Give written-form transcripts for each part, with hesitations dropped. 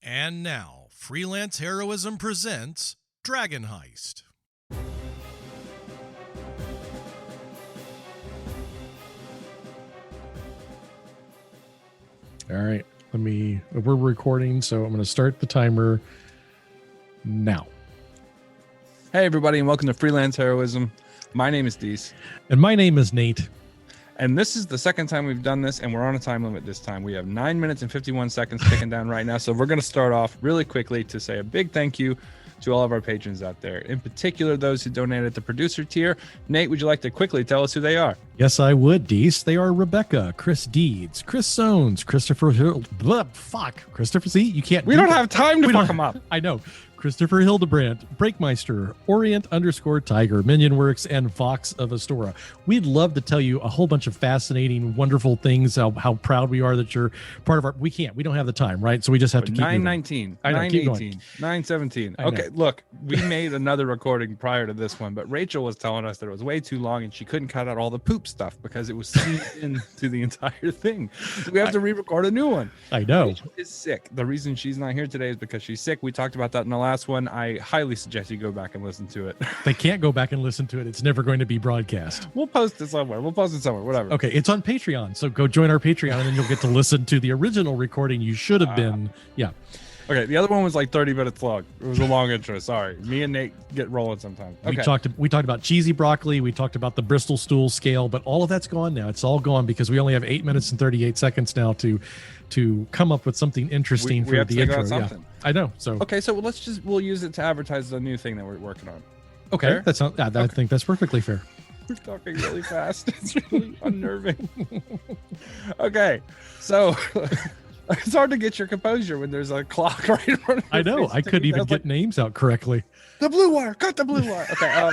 And now, Freelance Heroism presents Dragon Heist. All right, we're recording, so I'm going to start the timer now. Hey, everybody, and welcome to Freelance Heroism. My name is Dees. And my name is Nate. And this is the second time we've done this, and we're on a time limit this time. We have 9 minutes and 51 seconds ticking down right now. So we're going to start off really quickly to say a big thank you to all of our patrons out there. In particular, those who donated at the producer tier. Nate, would you like to quickly tell us who they are? Yes, I would, Dees. They are Rebecca, Chris Deeds, Chris Sones, Christopher Hill. Christopher, see, you can't. We don't have time to fuck them up. I know. Christopher Hildebrandt, Breakmeister, Orient_Tiger, Minionworks, and Fox of Astora. We'd love to tell you a whole bunch of fascinating, wonderful things, how proud we are that you're part of our... We don't have the time, right? So we just have to keep 9:19, 9:18, 9:17. Okay, look, we made another recording prior to this one, but Rachel was telling us that it was way too long and she couldn't cut out all the poop stuff because it was seeped into the entire thing. So we have to re-record a new one. I know. Rachel is sick. The reason she's not here today is because she's sick. We talked about that in the last one. I highly suggest you go back and listen to it. They can't go back and listen to it. It's never going to be broadcast. We'll post it somewhere. Whatever. Okay, it's on Patreon, so go join our Patreon and then you'll get to listen to the original recording. You should have been. Yeah. Okay, the other one was like 30 minutes long. It was a long intro. Sorry. Me and Nate get rolling sometimes. Okay. We talked about cheesy broccoli. We talked about the Bristol stool scale, but all of that's gone now. It's all gone because we only have 8 minutes and 38 seconds now to come up with something interesting for the intro. Yeah, I know. So okay, so we'll use it to advertise the new thing that we're working on. Okay, fair? That's not. I think that's perfectly fair. We're talking really fast. It's really unnerving. Okay, so it's hard to get your composure when there's a clock right in front of your I know. face. I couldn't even get names out correctly. The blue wire. Cut the blue wire. Okay.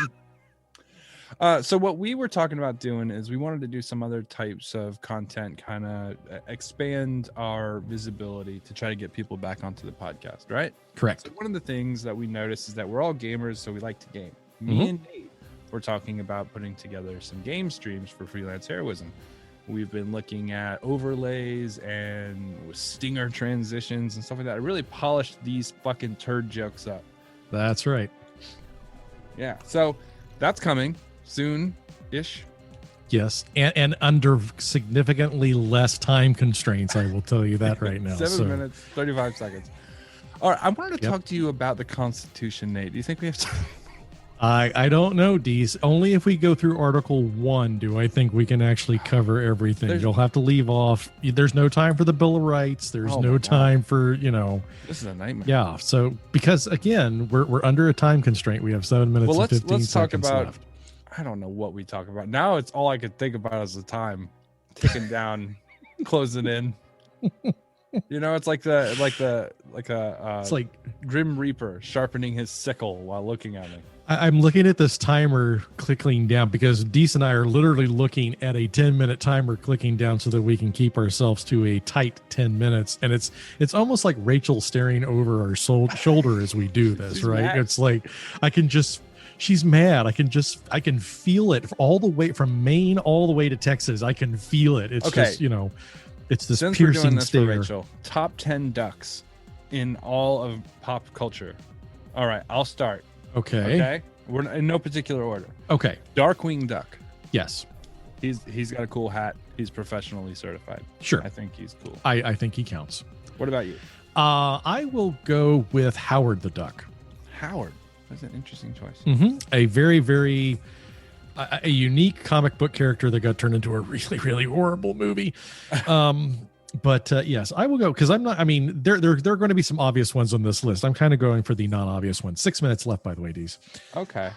So what we were talking about doing is we wanted to do some other types of content, kind of expand our visibility to try to get people back onto the podcast, right? Correct. So one of the things that we noticed is that we're all gamers, so we like to game. Me and Nate were talking about putting together some game streams for Freelance Heroism. We've been looking at overlays and stinger transitions and stuff like that. I really polished these fucking turd jokes up. That's right. Yeah, so that's coming soon-ish. Yes, and under significantly less time constraints, I will tell you that right now. 7 minutes, 35 seconds. All right, I wanted to talk to you about the Constitution, Nate. Do you think we have time? I don't know, Dees. Only if we go through Article 1 do I think we can actually cover everything. You'll have to leave off. There's no time for the Bill of Rights. There's no time for, This is a nightmare. Yeah, so because, again, we're under a time constraint. We have 7 minutes and 15 let's talk seconds about left. I don't know what we talk about. Now it's all I could think about is the time ticking down, closing in. It's like it's like Grim Reaper sharpening his sickle while looking at me. I'm looking at this timer clicking down because Dees and I are literally looking at a 10-minute timer clicking down so that we can keep ourselves to a tight 10 minutes. And it's almost like Rachel staring over our shoulder as we do this, She's right? mad. It's like she's mad. I can feel it all the way from Maine all the way to Texas. I can feel it. It's just, it's this Since we're doing piercing this stare. for Rachel, top 10 ducks in all of pop culture. All right, I'll start. Okay. We're in no particular order. Okay. Darkwing Duck. Yes. He's got a cool hat. He's professionally certified. Sure. I think he's cool. I think he counts. What about you? I will go with Howard the Duck. Howard. That's an interesting choice. A very, very a unique comic book character that got turned into a really, really horrible movie. But yes, I will go because I'm not. I mean, there are going to be some obvious ones on this list. I'm kind of going for the non-obvious ones. 6 minutes left, by the way, Dees. Okay.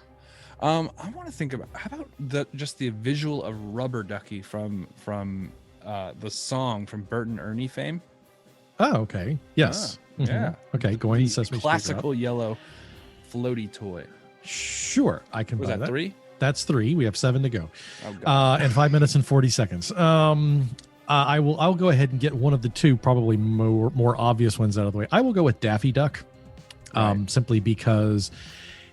I want to think about how about just the visual of Rubber Ducky from the song from Bert and Ernie fame. Oh, okay. Yes. Yeah. Okay. Going Sesame Street classical yellow floaty toy. Sure, I can. Was buy that 3? That's 3. We have 7 to go. Oh, God. And 5 minutes and 40 seconds. I'll go ahead and get one of the two probably more obvious ones out of the way. I will go with Daffy Duck, simply because,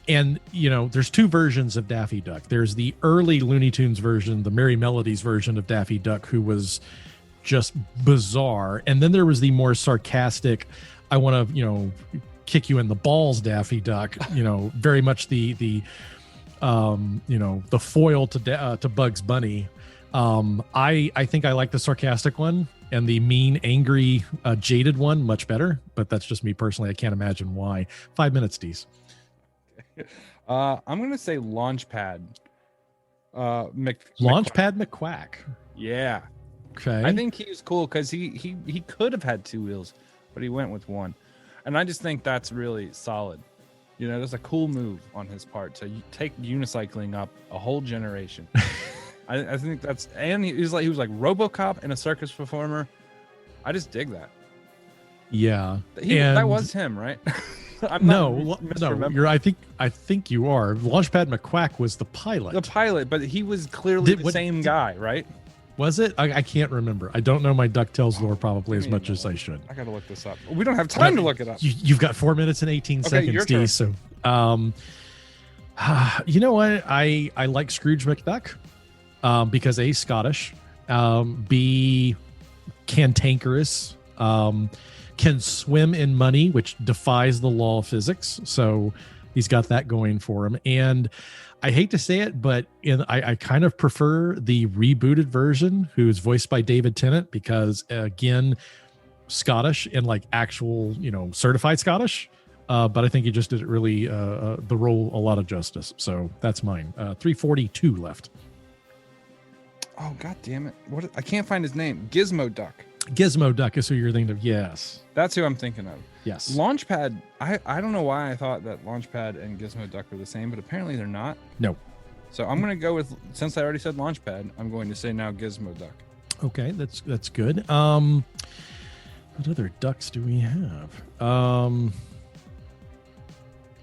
and there's 2 versions of Daffy Duck. There's the early Looney Tunes version, the Merry Melodies version of Daffy Duck, who was just bizarre, and then there was the more sarcastic I want to, kick you in the balls, Daffy Duck. Very much the the foil to Bugs Bunny. I think I like the sarcastic one and the mean, angry, jaded one much better, but that's just me personally. I can't imagine why. 5 minutes, Dees. I'm going to say Launchpad. Launchpad McQuack. Yeah. Okay. I think he was cool because he could have had 2 wheels, but he went with 1. And I just think that's really solid. That's a cool move on his part to take unicycling up a whole generation. I think that's, and he was like RoboCop and a circus performer. I just dig that. Yeah, that was him, right? No, I think you are. Launchpad McQuack was the pilot. The pilot, but he was clearly the same guy, right? Was it? I can't remember. I don't know my DuckTales lore probably as much as I should. I gotta look this up. We don't have time to look it up. You've got 4 minutes and 18 seconds, D. So, you know what? I like Scrooge McDuck because A, Scottish, B, cantankerous, can swim in money, which defies the law of physics. So he's got that going for him. And I hate to say it, but I kind of prefer the rebooted version, who's voiced by David Tennant, because again, Scottish and like actual, certified Scottish. But I think he just did it really the role a lot of justice. So that's mine. 342 left. Oh, God damn it. I can't find his name. Gizmo Duck. Gizmo Duck is who you're thinking of. Yes. That's who I'm thinking of. Yes. Launchpad. I don't know why I thought that Launchpad and Gizmo Duck were the same, but apparently they're not. No. So I'm going to go with, since I already said Launchpad, I'm going to say now Gizmo Duck. Okay, that's good. What other ducks do we have?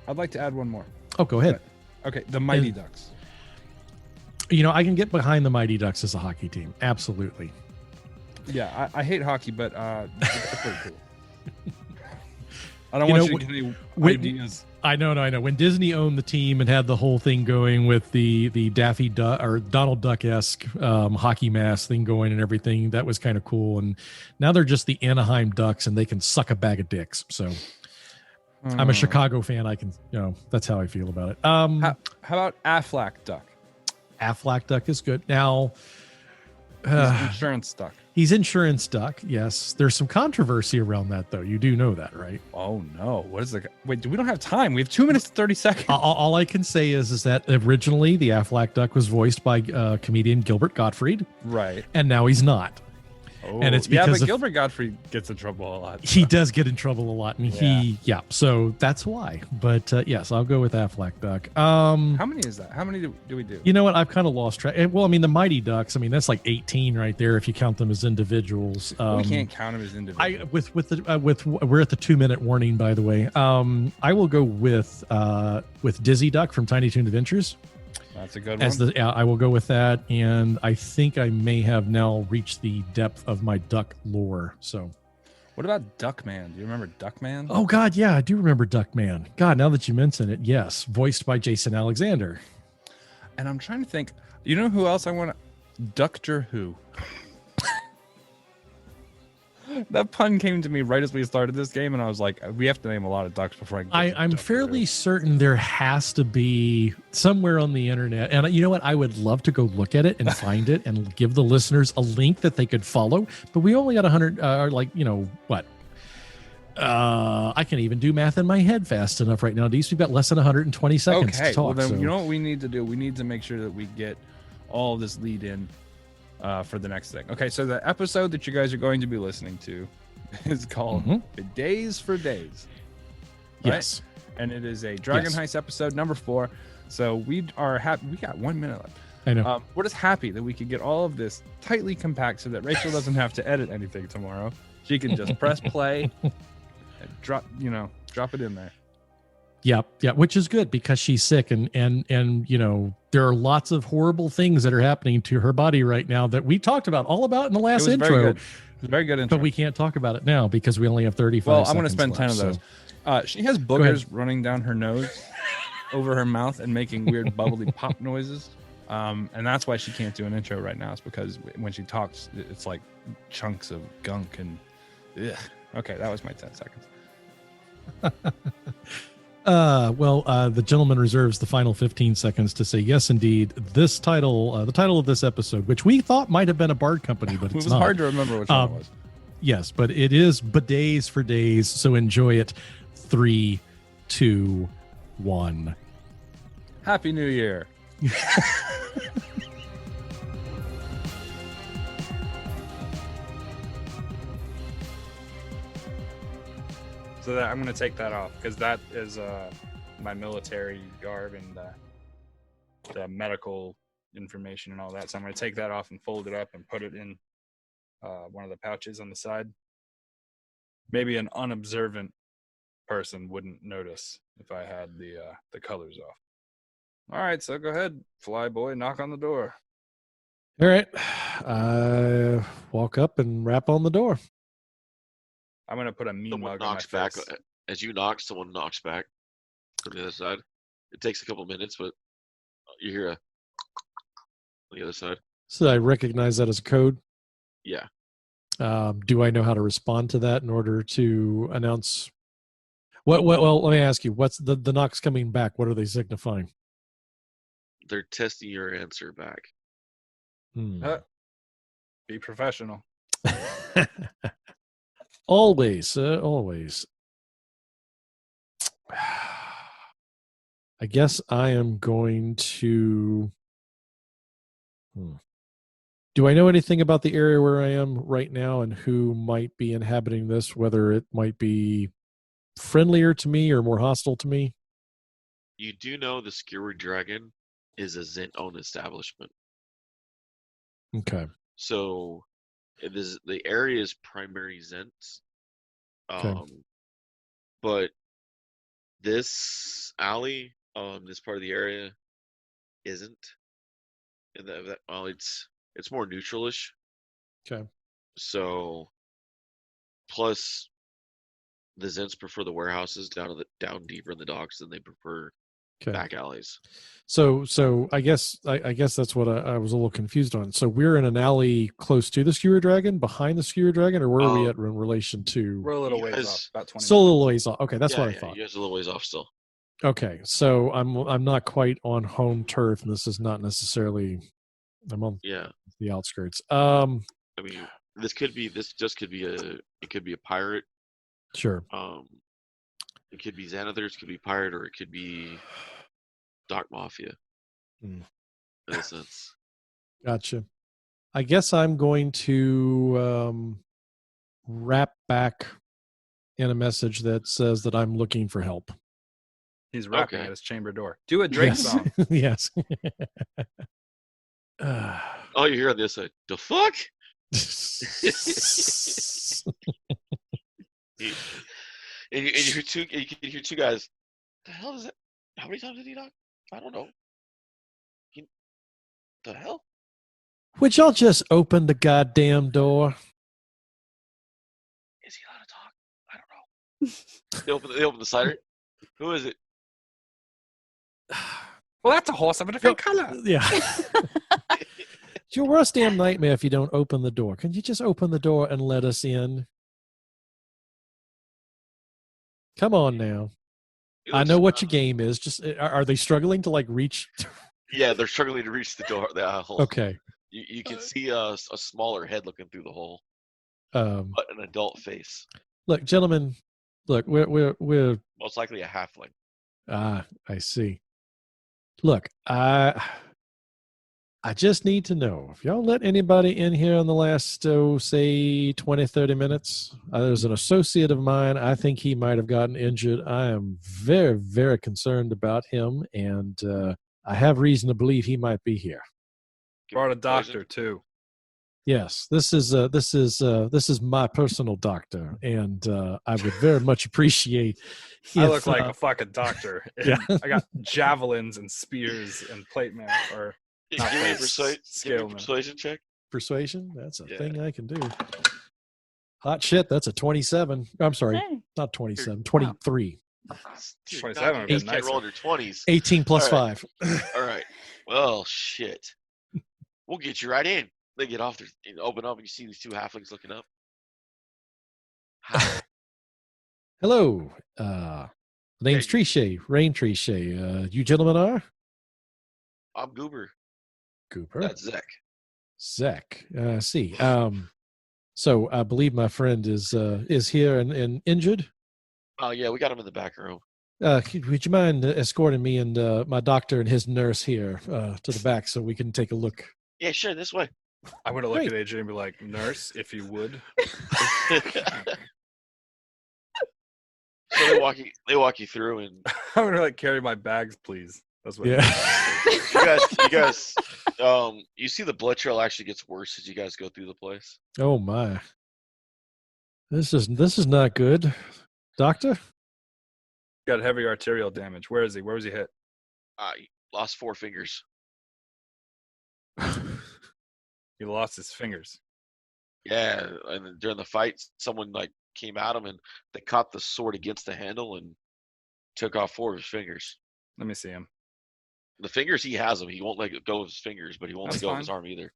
I'd like to add one more. Oh, go ahead. Okay, the Mighty Ducks. I can get behind the Mighty Ducks as a hockey team. Absolutely. Yeah, I hate hockey, but it's pretty cool. I don't want you to get any ideas. I know. When Disney owned the team and had the whole thing going with the Daffy Duck or Donald Duck-esque hockey mask thing going and everything, that was kind of cool. And now they're just the Anaheim Ducks, and they can suck a bag of dicks. So I'm a Chicago fan. I can, that's how I feel about it. How about Aflac Duck? Aflac Duck is good. Now, he's Insurance Duck. He's Insurance Duck. Yes. There's some controversy around that, though. You do know that, right? Oh, no. What is the... Wait, we don't have time. We have 2 minutes and 30 seconds. All I can say is that originally the Aflac Duck was voiced by comedian Gilbert Gottfried. Right. And now he's not. Oh, and it's because Gilbert Gottfried gets in trouble a lot. He does get in trouble a lot, and so that's why. But yes, I'll go with Aflac Duck. How many is that? How many do we do? You know what? I've kind of lost track. Well, the Mighty Ducks. That's like 18 right there if you count them as individuals. We can't count them as individuals. We're at the 2 minute warning, by the way. I will go with Dizzy Duck from Tiny Toon Adventures. That's a good one. I will go with that, and I think I may have now reached the depth of my duck lore. So, what about Duckman? Do you remember Duckman? Oh God, yeah, I do remember Duckman. God, now that you mention it, yes, voiced by Jason Alexander. And I'm trying to think. You know who else I want to? Doctor Who. That pun came to me right as we started this game, and I was like, we have to name a lot of ducks before I'm fairly certain there has to be somewhere on the internet. And you know what? I would love to go look at it and find it and give the listeners a link that they could follow. But we only got 100, what? I can't even do math in my head fast enough right now. We've got less than 120 seconds to talk. Well, then you know what we need to do? We need to make sure that we get all of this lead in for the next thing. Okay, so the episode that you guys are going to be listening to is called Bidets for Days. Right? Yes. And it is a Dragon Heist episode number 4. So we are happy. We got 1 minute left. I know. We're just happy that we could get all of this tightly compact so that Rachel doesn't have to edit anything tomorrow. She can just press play and drop it in there. Yeah, which is good because she's sick and there are lots of horrible things that are happening to her body right now that we talked about in the last intro. Very good. It was a very good intro. But we can't talk about it now because we only have 35 Well, seconds I'm going to spend 10 of those. She has boogers running down her nose over her mouth and making weird bubbly pop noises. And that's why she can't do an intro right now. It's because when she talks, it's like chunks of gunk and ugh. Okay, that was my 10 seconds. The gentleman reserves the final 15 seconds to say yes, indeed. This title, the title of this episode, which we thought might have been a Bard Company, but It it's was not. hard to remember which one it was. Yes, but it is Bidets for Days. So enjoy it. 3, 2, 1. Happy New Year. So that I'm going to take that off because that is my military garb and the medical information and all that. So I'm going to take that off and fold it up and put it in one of the pouches on the side. Maybe an unobservant person wouldn't notice if I had the colors off. All right, so go ahead, fly boy, knock on the door. All right. I walk up and rap on the door. I'm going to put a mean Someone mug on my knocks back. face. As you knock, someone knocks back from the other side. It takes a couple minutes, but you hear a on the other side. So I recognize that as a code. Yeah. Do I know how to respond to that in order to announce? Well, let me ask you. What's the knocks coming back? What are they signifying? They're testing your answer back. Be professional. Always, always. I guess I am going to. Do I know anything about the area where I am right now and who might be inhabiting this? Whether it might be friendlier to me or more hostile to me? You do know the Skewered Dragon is a Zent-owned establishment. Okay. So the area is primary Zents. Okay. But this alley, this part of the area isn't. And it's more neutralish. Okay. So plus the Zents prefer the warehouses down deeper in the docks than they prefer back alleys. So I guess that's what I was a little confused on. So we're in an alley close to the Skewer Dragon, behind the Skewer Dragon, or where are we at in relation to? We're a little ways off, about 20 still a little minutes. ways off. Okay, that's what I thought. You guys are a little ways off still. Okay, so I'm not quite on home turf, and this is not necessarily. I'm on the outskirts. I mean, this could be a pirate. Sure. It could be Xanathars, it could be pirate, or it could be Dark Mafia. In a sense. Gotcha. I guess I'm going to wrap back in a message that says that I'm looking for help. He's rapping at his chamber door. Do a Drake song. Yes. Oh, you hear on this side. The fuck? And you can hear two guys. The hell is that? How many times did he knock? I don't know. The hell? Would y'all just open the goddamn door? Is he allowed to talk? I don't know. They open the cider. Who is it? Well, that's a horse of a different color. Yeah. It's your worst damn nightmare if you don't open the door. Can you just open the door and let us in? Come on now. I know what your game is. Just are they struggling to reach? Yeah, they're struggling to reach the door. The hole. Okay. You can see a smaller head looking through the hole, but an adult face. Look, gentlemen. Look, we're most likely a halfling. I see. Look, I just need to know if y'all let anybody in here in the last, say 20, 30 minutes. There's an associate of mine. I think he might have gotten injured. I am very, very concerned about him, and I have reason to believe he might be here. Brought a doctor too. Yes, this is my personal doctor, and I would very much appreciate. I look like a fucking doctor. Yeah. I got javelins and spears and plate mail, or not Give me a scale persuasion check. Persuasion? That's a thing I can do. Hot shit, that's a 27. I'm sorry, not 27, 23. 27. You can't roll in your 20s. 18 plus 5. All right. Well, shit. We'll get you right in. They get off there and open up, and you see these two halflings looking up. Hi. Hello. The name's Trichet, Rain Trichet. You gentlemen are? I'm Goober. Goober. That's Zek. Zek. I see. So I believe my friend is here and injured. Oh yeah, we got him in the back room. Would you mind escorting me and my doctor and his nurse here to the back so we can take a look? Yeah, sure. This way. I'm gonna look at AJ and be like, "Nurse, if you would." So they walk you through, and I'm gonna like carry my bags, please. That's what. Yeah. you guys, you see the blood trail actually gets worse as you guys go through the place. Oh my. This is not good, doctor. Got heavy arterial damage. Where is he? Where was he hit? He lost 4 fingers. He lost his fingers. Yeah, and during the fight, someone like came at him and they caught the sword against the handle and took off 4 of his fingers. Let me see him. The fingers he has them. He won't let go of his fingers, but he won't That's let go fine. of his arm either.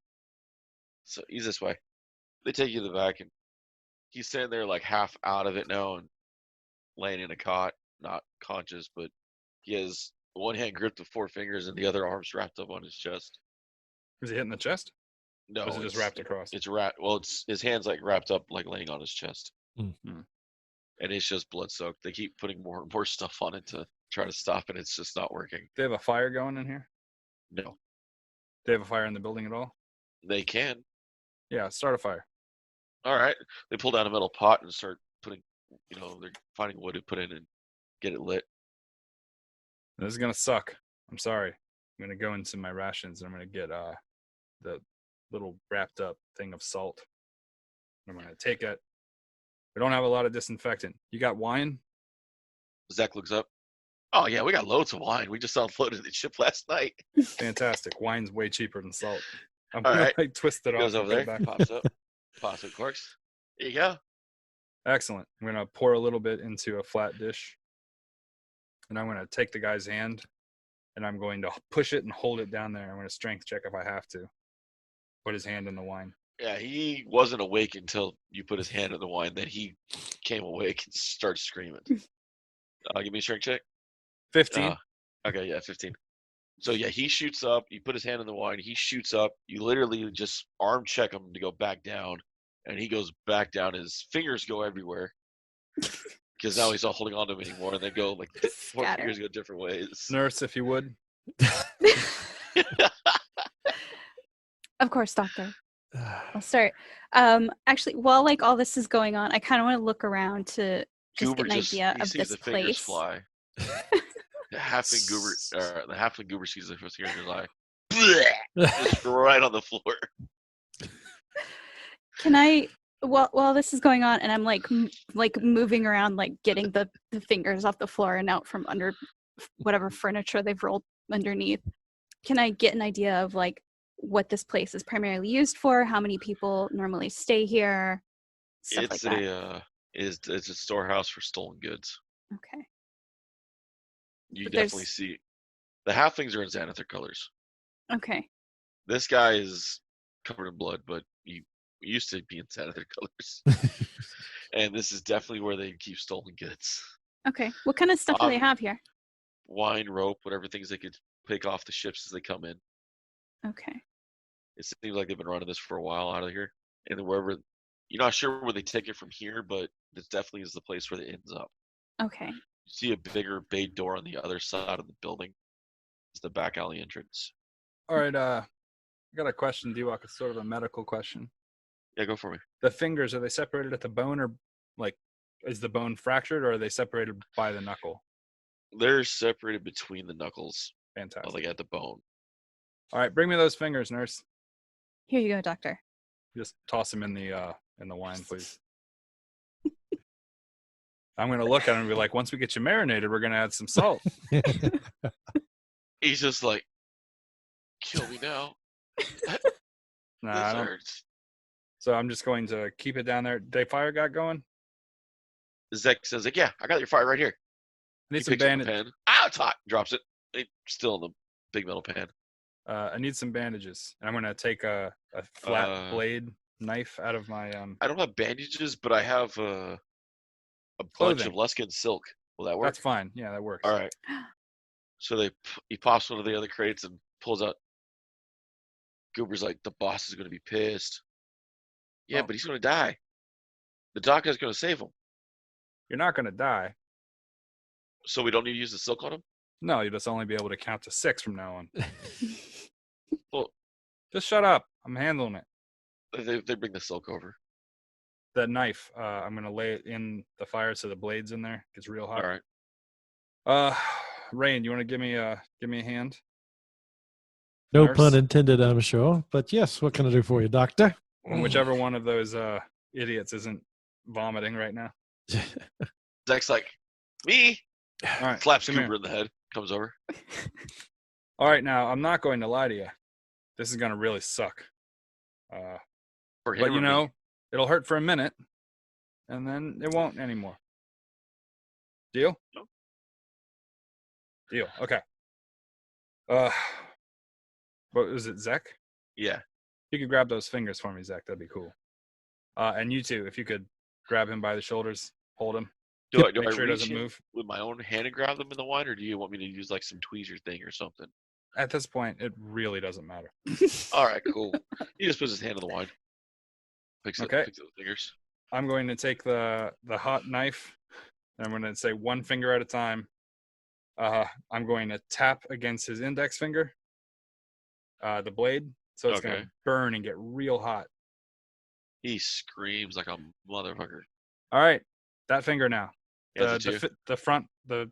So he's this way. They take you to the back, and he's standing there like half out of it now and laying in a cot, not conscious, but he has one hand gripped with 4 fingers and the other arm's wrapped up on his chest. Was he hit in the chest? No, Or is it just wrapped across? It's wrapped. Well, it's his hands like wrapped up, like laying on his chest, Mm. and it's just blood soaked. They keep putting more and more stuff on it to try to stop it. It's just not working. They have a fire going in here? No, They have a fire in the building at all? they can. Yeah, start a fire. All right, they pull down a metal pot and start putting. They're finding wood to put in and get it lit. This is gonna suck. I'm sorry. I'm gonna go into my rations and I'm gonna get the little wrapped up thing of salt. I'm gonna take it. We don't have a lot of disinfectant. You got wine? Zach looks up. Oh yeah, we got loads of wine. We just unloaded the ship last night. Fantastic. Wine's way cheaper than salt. I'm All gonna right. like twist it off. Goes and over put it there, back. pops up, pops it, corks. There you go. Excellent. I'm gonna pour a little bit into a flat dish, and I'm gonna take the guy's hand, and I'm going to push it and hold it down there. I'm gonna strength check if I have to. Put his hand in the wine. Yeah, he wasn't awake until you put his hand in the wine. Then he came awake and started screaming. Give me a strength check. 15. Okay, yeah, 15. So yeah, he shoots up. You put his hand in the wine. He shoots up. You literally just arm check him to go back down, and he goes back down. His fingers go everywhere because now he's not holding on to him anymore, and they go like 4 fingers go different ways. Nurse, if you would. Of course, doctor. I'll start. Actually, while like all this is going on, I kind of want to look around to just get an idea of this the place. Fly. The halfling goober sees the fingers fly. Just right on the floor. Can I, while this is going on, and I'm like moving around, like getting the fingers off the floor and out from under whatever furniture they've rolled underneath, can I get an idea of like what this place is primarily used for? How many people normally stay here? Stuff like that. It's a storehouse for stolen goods. Okay. You But definitely see the halflings are in Xanathar colors. Okay. This guy is covered in blood, but he used to be in Xanathar colors. And this is definitely where they keep stolen goods. Okay. What kind of stuff do they have here? Wine, rope, whatever things they could pick off the ships as they come in. Okay. It seems like they've been running this for a while out of here. And then wherever, you're not sure where they take it from here, but this definitely is the place where it ends up. Okay. You see a bigger bay door on the other side of the building. It's the back alley entrance. All right, I got a question, Dewok. It's sort of a medical question. Yeah, go for me. The fingers, are they separated at the bone, or like is the bone fractured, or are they separated by the knuckle? They're separated between the knuckles. Fantastic. Like at the bone. All right, bring me those fingers, nurse. Here you go, doctor. Just toss them in the wine, please. I'm gonna look at him and be like, once we get you marinated, we're gonna add some salt. He's just like, kill me now. Nah, This I don't. hurts. So I'm just going to keep it down there. Day fire got going. Zek says, like, yeah, I got your fire right here. I need He some picks up a bandages. pen. Ah, it's hot. Drops it. It's still in the big metal pan. I need some bandages. And I'm gonna take a flat blade knife out of my I don't have bandages, but I have a bunch Clothing. of Luskin silk. Will that work? That's fine. Yeah, that works. All right. So he pops one of the other crates and pulls out. Goober's like, the boss is going to be pissed. Yeah, Oh. but he's going to die. The doctor's going to save him. You're not going to die. So we don't need to use the silk on him? No, you'll just only be able to count to 6 from now on. Well, Just shut up. I'm handling it. they bring the silk over. The knife, I'm going to lay it in the fire so the blade's in there. Gets real hot. All right. Rain, you want to give me a hand? No Nurse? pun intended, I'm sure. But yes, what can I do for you, doctor? Whichever one of those idiots isn't vomiting right now. Zach's like, me. All right, Slaps come Cooper here. in the head. Comes over. All right, now I'm not going to lie to you. This is going to really suck. For him But or you me? know, it'll hurt for a minute, and then it won't anymore. Deal? Nope. Deal. Okay. What was it, Zach? Yeah. You could grab those fingers for me, Zach. That'd be cool. And you too, if you could grab him by the shoulders, hold him, Do make I sure he reach doesn't in move. with my own hand and grab them in the wine, or do you want me to use like some tweezer thing or something? At this point, it really doesn't matter. All right, cool. He just puts his hand in the wine. Picks Okay. up the fingers. I'm going to take the hot knife, and I'm going to say one finger at a time. I'm going to tap against his index finger, the blade, so it's going Okay. to burn and get real hot. He screams like a motherfucker. All right, that finger now. Yeah, is it you? The front, the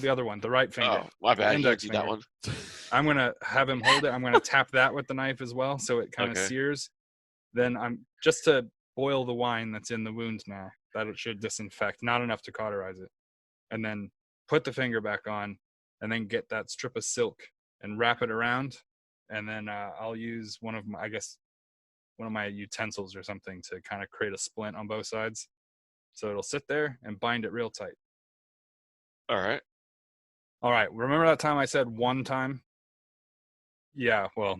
other one, the right finger. Oh, my bad. Index You that finger. one. I'm going to have him hold it. I'm going to tap that with the knife as well, so it kind of Okay. sears. Then I'm just to boil the wine that's in the wound now. That it should disinfect, not enough to cauterize it. And then put the finger back on, and then get that strip of silk and wrap it around. And then I'll use one of my utensils or something to kind of create a splint on both sides. So it'll sit there and bind it real tight. All right. All right. Remember that time I said one time? Yeah, well,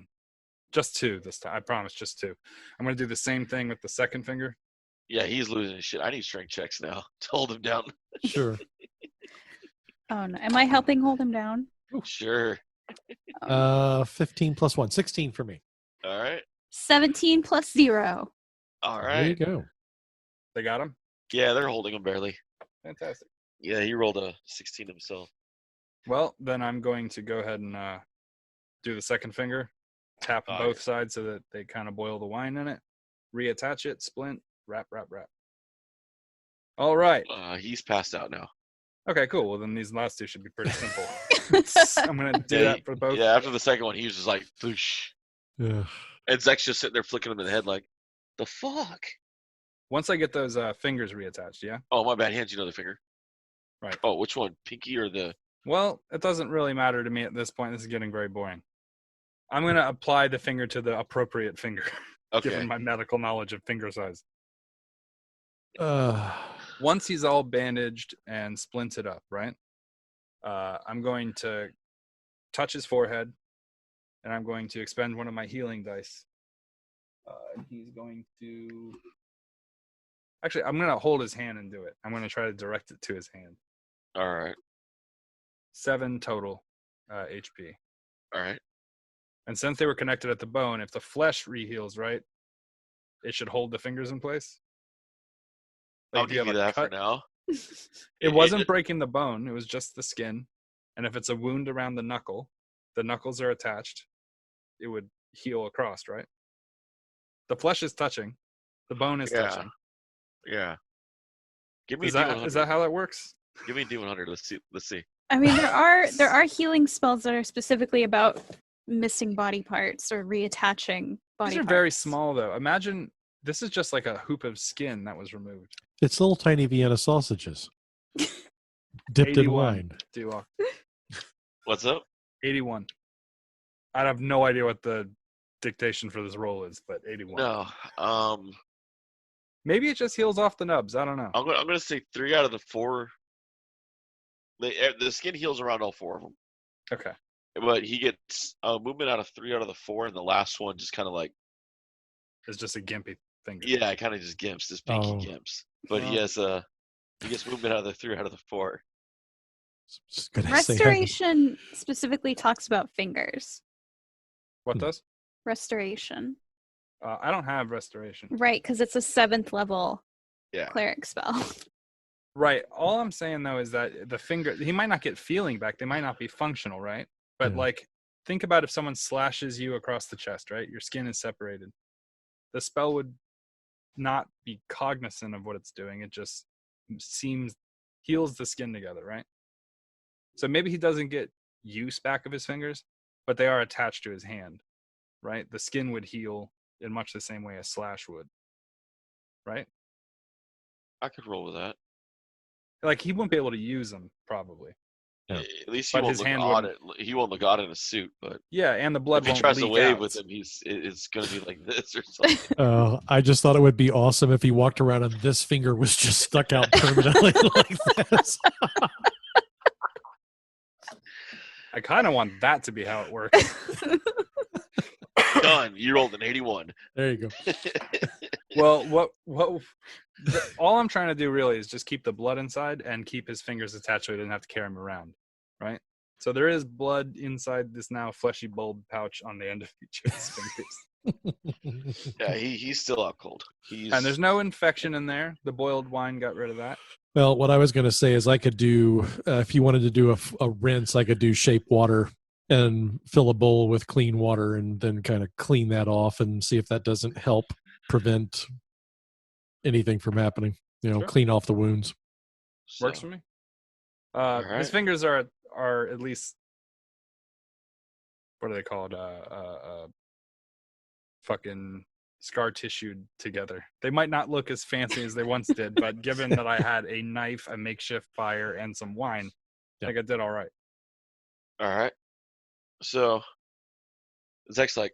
just 2 this time. I promise, just 2. I'm going to do the same thing with the second finger. Yeah, he's losing his shit. I need strength checks now to hold him down. Sure. Oh no! Am I helping hold him down? Sure. 15 plus 1, 16 for me. All right. 17 plus 0. All There you right. go. They got him? Yeah, they're holding him barely. Fantastic. Yeah, he rolled a 16 himself. Well, then I'm going to go ahead and do the second finger, tap Oh, both sides so that they kind of boil the wine in it, reattach it, splint, wrap. All right. He's passed out now. Okay, cool. Well, then these last 2 should be pretty simple. I'm going to do Yeah, that for both. Yeah, after the second one, he was just like, "Boosh," Ugh. and Zach's just sitting there flicking him in the head like, "The fuck." Once I get those fingers reattached, yeah? Oh, my bad. Hands you another finger. Right. Oh, which one? Pinky or the? Well, it doesn't really matter to me at this point. This is getting very boring. I'm going to apply the finger to the appropriate finger, Okay. given my medical knowledge of finger size. Uh, Once he's all bandaged and splinted up, right? I'm going to touch his forehead, and I'm going to expend one of my healing dice. He's going to... Actually, I'm going to hold his hand and do it. I'm going to try to direct it to his hand. All right. 7 total HP. All right. And since they were connected at the bone, if the flesh reheals, right, it should hold the fingers in place. I'll if you give you have a that for cut- now. It wasn't breaking the bone. It was just the skin. And if it's a wound around the knuckles are attached. It would heal across, right? The flesh is touching. The bone is Yeah. touching. Yeah. Give me Is a that D100. how that works? Give me a D100. Let's see. I mean, there are healing spells that are specifically about missing body parts or reattaching body These are parts. very small, though. Imagine this is just like a hoop of skin that was removed. it's little tiny Vienna sausages dipped in 81. wine. Duo. What's up? 81. I have no idea what the dictation for this roll is, but 81. No. Maybe it just heals off the nubs. I don't know. I'm gonna say 3 out of the 4. The skin heals around all 4 of them, Okay. but he gets a movement out of 3 out of the 4, and the last one just kind of like, It's just a gimpy finger. yeah, it kind of just gimps. This pinky Oh. gimps, but he Oh. has he gets movement out of the 3 out of the 4. Just gonna say, Restoration specifically talks about fingers. What does? Restoration. I don't have restoration. Right, because it's a 7th level Yeah. cleric spell. Right. All I'm saying though is that the finger, he might not get feeling back. They might not be functional, right? But Yeah. like, think about if someone slashes you across the chest, right? Your skin is separated. The spell would not be cognizant of what it's doing. It just heals the skin together, right? So maybe he doesn't get use back of his fingers, but they are attached to his hand, right? The skin would heal in much the same way a slash would, right? I could roll with that. Like he wouldn't be able to use them probably. Yeah. At least he But won't his look hand odd. wouldn't- He won't look odd in a suit. But Yeah, and the blood if he won't tries to leak wave out. with him, it's going to be like this or something. I just thought it would be awesome if he walked around and this finger was just stuck out permanently like this. I kind of want that to be how it works. Done. You rolled an 81. There you go. Well, all I'm trying to do really is just keep the blood inside and keep his fingers attached so he doesn't have to carry them around, right? So there is blood inside this now fleshy bulb pouch on the end of each of his fingers. Yeah, he's still out cold. And there's no infection in there. The boiled wine got rid of that. Well, what I was going to say is I could do, if you wanted to do a rinse, I could do shape water and fill a bowl with clean water and then kind of clean that off and see if that doesn't help prevent anything from happening. Sure. Clean off the wounds. Works for me. right. His fingers are at least, what are they called? Fucking scar tissued together. They might not look as fancy as they once did, but given that I had a knife, a makeshift fire, and some wine, I think I did all right. All right. So Zek's like,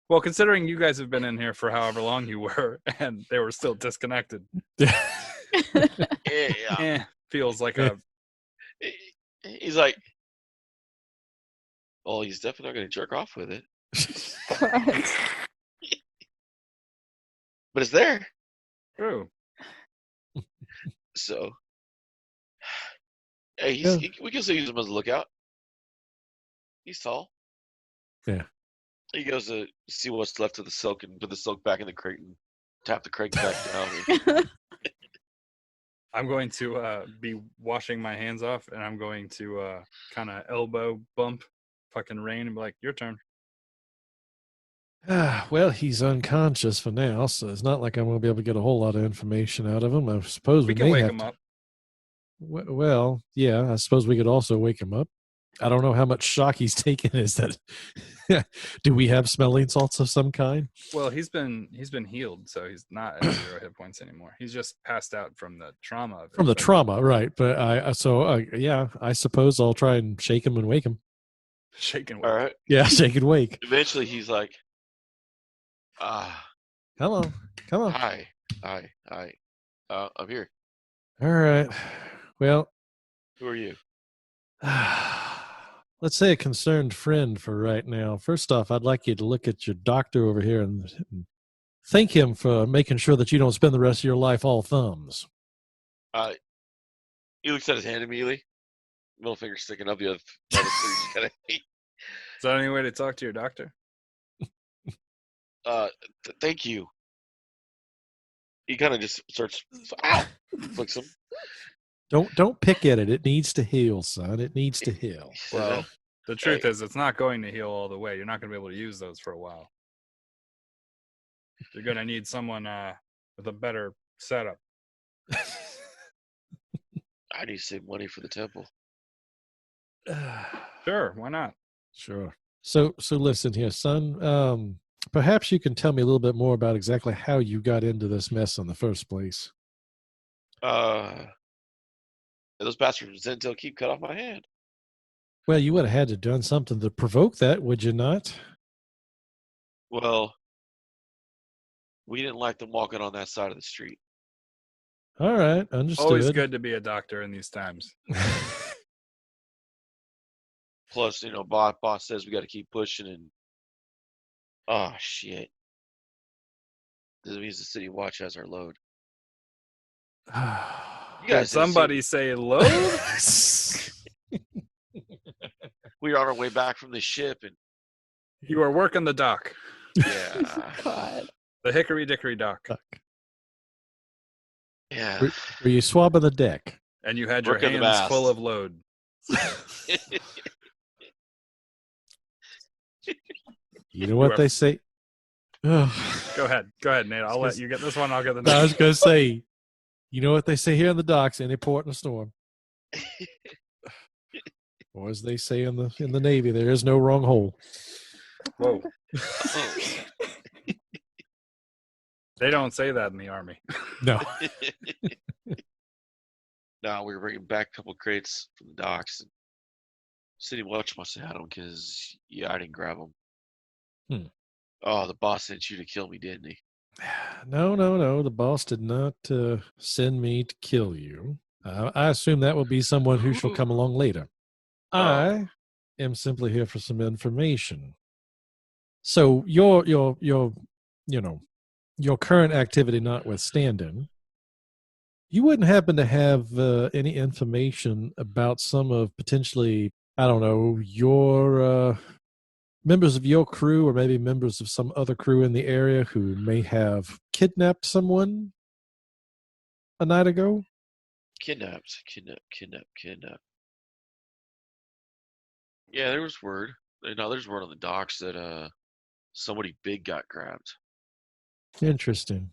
Well, considering you guys have been in here for however long you were, and they were still disconnected, yeah. feels like He's like, well, he's definitely not going to jerk off with it, Correct. but it's there. true. So, hey, Yeah. we can still use him as a lookout. He's tall. Yeah. He goes to see what's left of the silk and put the silk back in the crate and tap the crate back down. I'm going to be washing my hands off, and I'm going to kind of elbow bump fucking Rain and be like, your turn. Well, he's unconscious for now, so it's not like I'm going to be able to get a whole lot of information out of him. I suppose We we can may wake have him to- up. Well, yeah, I suppose we could also wake him up. I don't know how much shock he's taken. Is that? Do we have smelling salts of some kind? Well, he's been healed, so he's not at 0 hit points anymore. He's just passed out from the trauma of it. From the but- trauma, right? But yeah, I suppose I'll try and shake him and wake him. Shaking. All right. Yeah, shake and wake. Eventually, he's like, Come on. hi. I'm here. All right. Well, Who are you? let's say a concerned friend for right now. First off, I'd like you to look at your doctor over here and thank him for making sure that you don't spend the rest of your life all thumbs. He looks at his hand immediately. Middle finger sticking up. The other finger Is that any way to talk to your doctor? thank you. He kind of just starts. Ow! Flicks him. Don't pick at it. It needs to heal, son. It needs to heal. Well, the truth is, it's not going to heal all the way. You're not going to be able to use those for a while. You're going to need someone with a better setup. I need to save money for the temple. Sure, why not? Sure. So listen here, son. Perhaps you can tell me a little bit more about exactly how you got into this mess in the first place. Those bastards from Zentil keep cut off my hand. Well, you would have had to done something to provoke that, would you not? Well, we didn't like them walking on that side of the street. All right, understood. Always good to be a doctor in these times. Plus, boss says we got to keep pushing, and oh shit, this means the city watch has our load. You Did guys didn't see somebody me. say load? We were on our way back from the ship, and You were working the dock. yeah, God. The Hickory Dickory dock. yeah. Were you swabbing the deck? And you had your Working the hands mast. full of load. You know what they say? Ugh. Go ahead, Nate. I'll let you get this one. I'll get the I was next. going to say, you know what they say here in the docks, any port in a storm. Or as they say in the Navy, there is no wrong hole. Whoa. Oh. They don't say that in the Army. No. No, we were bringing back a couple crates from the docks. And City Watch must have had them because I didn't grab them. Oh, the boss sent you to kill me, didn't he? No. The boss did not send me to kill you. I assume that will be someone who shall come along later. I am simply here for some information. So your current activity notwithstanding, you wouldn't happen to have any information about some of potentially, I don't know, your members of your crew or maybe members of some other crew in the area who may have kidnapped someone a night ago? Kidnapped. Yeah, there was word. No, there's word on the docks that somebody big got grabbed. Interesting.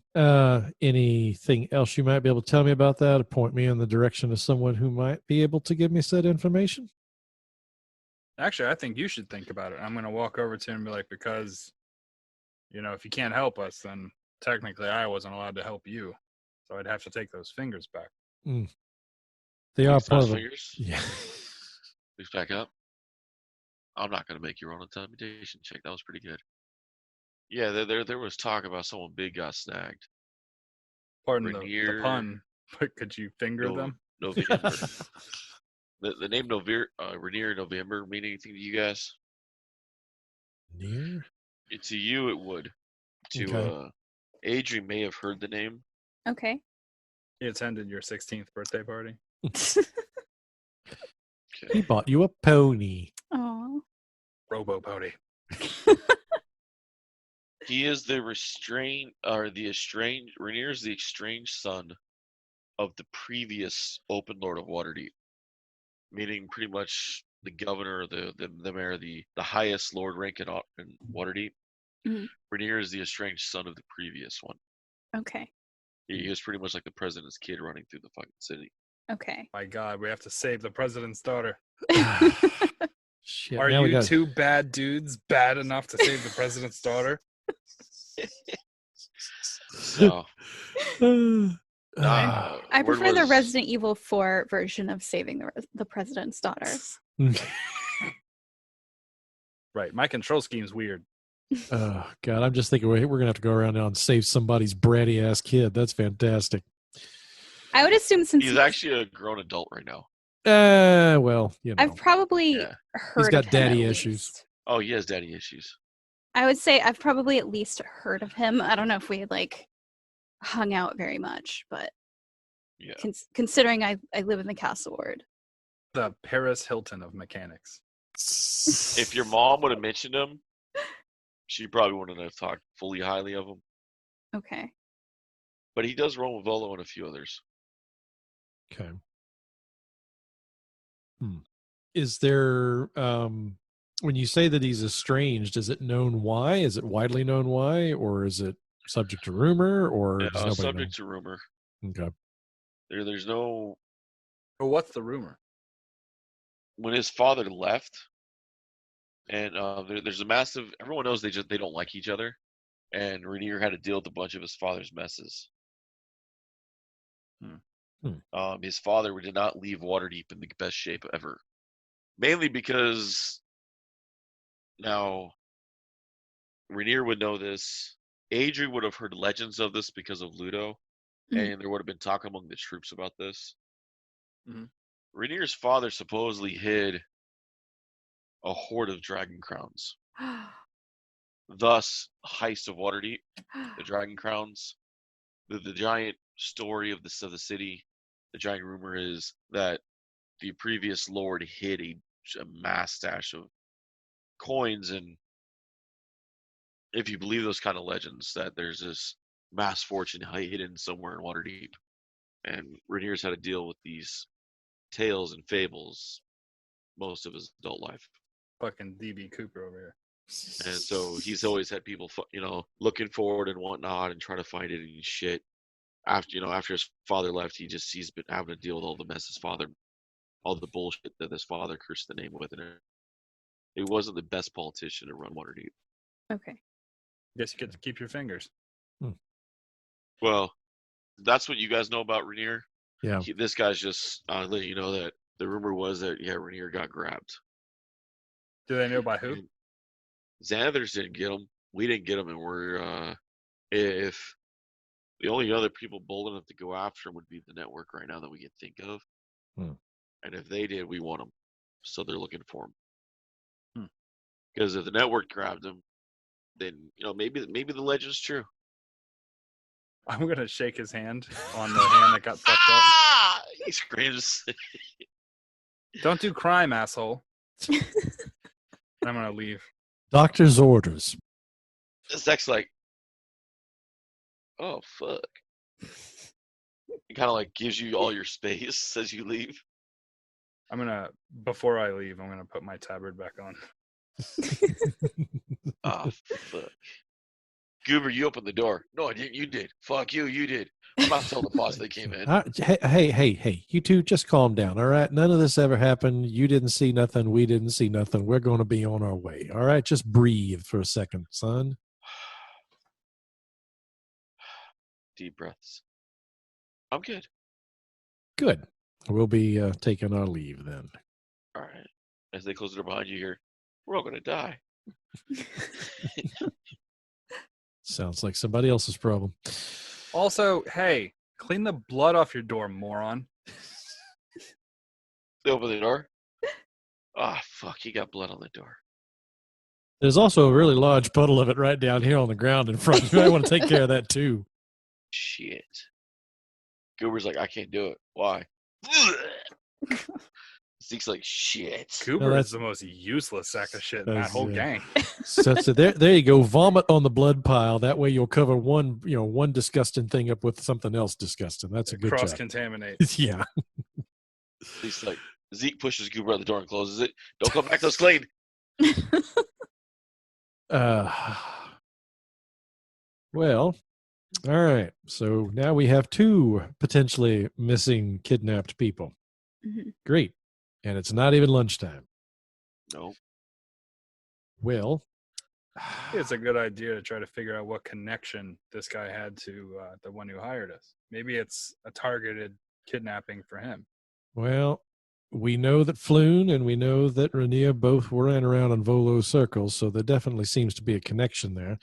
Anything else you might be able to tell me about that or point me in the direction of someone who might be able to give me said information? Actually, I think you should think about it. I'm going to walk over to him and be like, because, if you can't help us, then technically I wasn't allowed to help you. So I'd have to take those fingers back. They are These part nice of the... fingers. Yeah. Please back up. I'm not going to make you roll an intimidation check. That was pretty good. Yeah, there was talk about someone big got snagged. Pardon the Rainier, pun, but could you finger them? November. The name Rainier November mean anything to you guys? Near? To you, it would. To Adri may have heard the name. Okay. He attended your 16th birthday party. He bought you a pony. Oh. Robo pony. He is the Rainier is the estranged son of the previous Open Lord of Waterdeep, meaning pretty much the governor, the mayor, the highest lord rank in Waterdeep. Mhm. Rainier is the estranged son of the previous one. Okay. He was pretty much like the president's kid running through the fucking city. Okay. My God, we have to save the president's daughter. Shit, Are now we you got... two bad dudes bad enough to save the president's daughter? So, I word prefer the was- Resident Evil 4 version of saving the president's daughter. Right. My control scheme's weird. Oh, God, I'm just thinking we're going to have to go around now and save somebody's bratty ass kid. That's fantastic. I would assume since He's actually a grown adult right now. Well, I've probably Yeah. heard got of him daddy at issues. least. Oh, he has daddy issues. I would say I've probably at least heard of him. I don't know if we had hung out very much, but Yeah. Considering I live in the Castle Ward. The Paris Hilton of mechanics. If your mom would have mentioned him, she probably wouldn't have talked fully highly of him. Okay. But he does roam with Volo and a few others. Okay. Is there, when you say that he's estranged, is it known why? Is it widely known why? Or is it subject to rumor? Or does nobody Subject to rumor. know? Okay. There's no... Well, what's the rumor? When his father left, and there's a massive... Everyone knows they don't like each other. And Rainier had to deal with a bunch of his father's messes. His father did not leave Waterdeep in the best shape ever. Mainly because now Rainier would know this. Adri would have heard legends of this because of Ludo, and there would have been talk among the troops about this. Mhm. Rainier's father supposedly hid a hoard of dragon crowns. Thus, Heist of Waterdeep, the dragon crowns, the giant story of the city. The giant rumor is that the previous lord hid a mass stash of coins, and if you believe those kind of legends, that there's this mass fortune hidden somewhere in Waterdeep, and Rainier's had to deal with these tales and fables most of his adult life. Fucking DB Cooper over here. And so he's always had people, looking forward and whatnot and trying to find it and shit. After his father left, he's been having to deal with all the mess his father, all the bullshit that his father cursed the name with, and it wasn't the best politician to run Waterdeep. Okay. Guess you get to keep your fingers. Well, that's what you guys know about Rainier. Yeah. This guy's just letting you know that the rumor was that Rainier got grabbed. Do they know by who? And Xanathars didn't get him. We didn't get him, and we're if the only other people bold enough to go after him would be the network right now that we can think of. And if they did, we want him. So they're looking for him. Because if the network grabbed him, then maybe the legend's true. I'm gonna shake his hand on the hand that got fucked up. He screams. Don't do crime, asshole. I'm gonna leave. Doctor's orders. Zach's like, oh fuck. He kind of like gives you all your space as you leave. Before I leave, I'm gonna put my tabard back on. Oh fuck. Goober, you opened the door. No, I didn't. You did. Fuck you. You did. I'm not telling the boss they came in. Hey, you two just calm down, all right? None of this ever happened. You didn't see nothing. We didn't see nothing. We're going to be on our way, all right? Just breathe for a second, son. Deep breaths. I'm good. Good. We'll be taking our leave then. All right. As they close the door behind you here, we're all going to die. Sounds like somebody else's problem. Also, hey, clean the blood off your door, moron. They open the door. Ah, fuck, he got blood on the door. There's also a really large puddle of it right down here on the ground in front. You might want to take care of that too. Shit. Goober's like, I can't do it. Why? Zeke's like, shit. Cooper is the most useless sack of shit in that whole gang. So there you go. Vomit on the blood pile. That way you'll cover one disgusting thing up with something else disgusting. That's a good job. Cross-contaminate. Yeah. He's like, Zeke pushes Goober out the door and closes it. Don't come back till it's clean. Well, all right. So now we have 2 potentially missing, kidnapped people. Mm-hmm. Great. And it's not even lunchtime. No. Well, It's a good idea to try to figure out what connection this guy had to the one who hired us. Maybe it's a targeted kidnapping for him. well, we know that Floon and we know that Rainier both ran around in Volo's circles, so there definitely seems to be a connection there.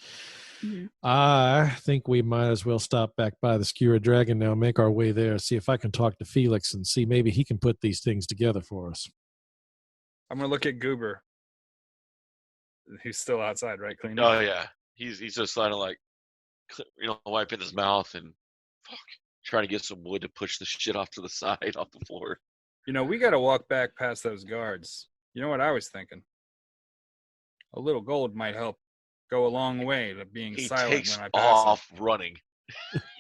Mm-hmm. I think we might as well stop back by the Skewer Dragon now, make our way there, see if I can talk to Felix and see maybe he can put these things together for us. I'm going to look at Goober. He's still outside, right? Cleaning? Oh, yeah. He's just kind of like, wiping his mouth and trying to get some wood to push the shit off to the side, off the floor. We got to walk back past those guards. You know what I was thinking? A little gold might help go a long way to being He silent takes when I pass off running.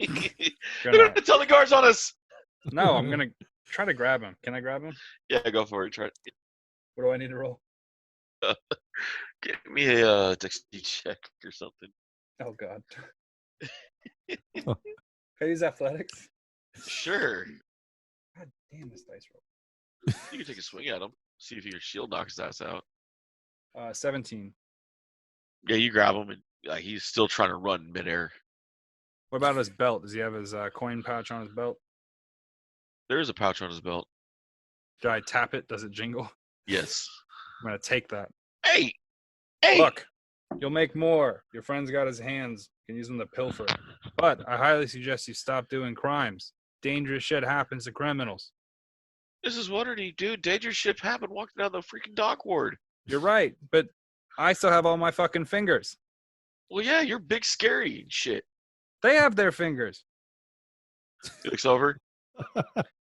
They're Gonna- going to tell the guards on us. No, I'm going to try to grab him. Can I grab him? Yeah, go for it. Try it. What do I need to roll? Give me a dexterity check or something. Oh, God. Can I use athletics? Sure. God damn, this dice roll. You can take a swing at him. See if your shield knocks his ass out. 17. Yeah, you grab him, and he's still trying to run midair. What about his belt? Does he have his coin pouch on his belt? There is a pouch on his belt. Do I tap it? Does it jingle? Yes. I'm going to take that. Hey! Look, you'll make more. Your friend's got his hands. You can use them to pilfer. But I highly suggest you stop doing crimes. Dangerous shit happens to criminals. This is Waterdeep, dude. Dangerous shit happened walking down the freaking dock ward. You're right, but I still have all my fucking fingers. Well, yeah, you're big scary and shit. They have their fingers. He looks over.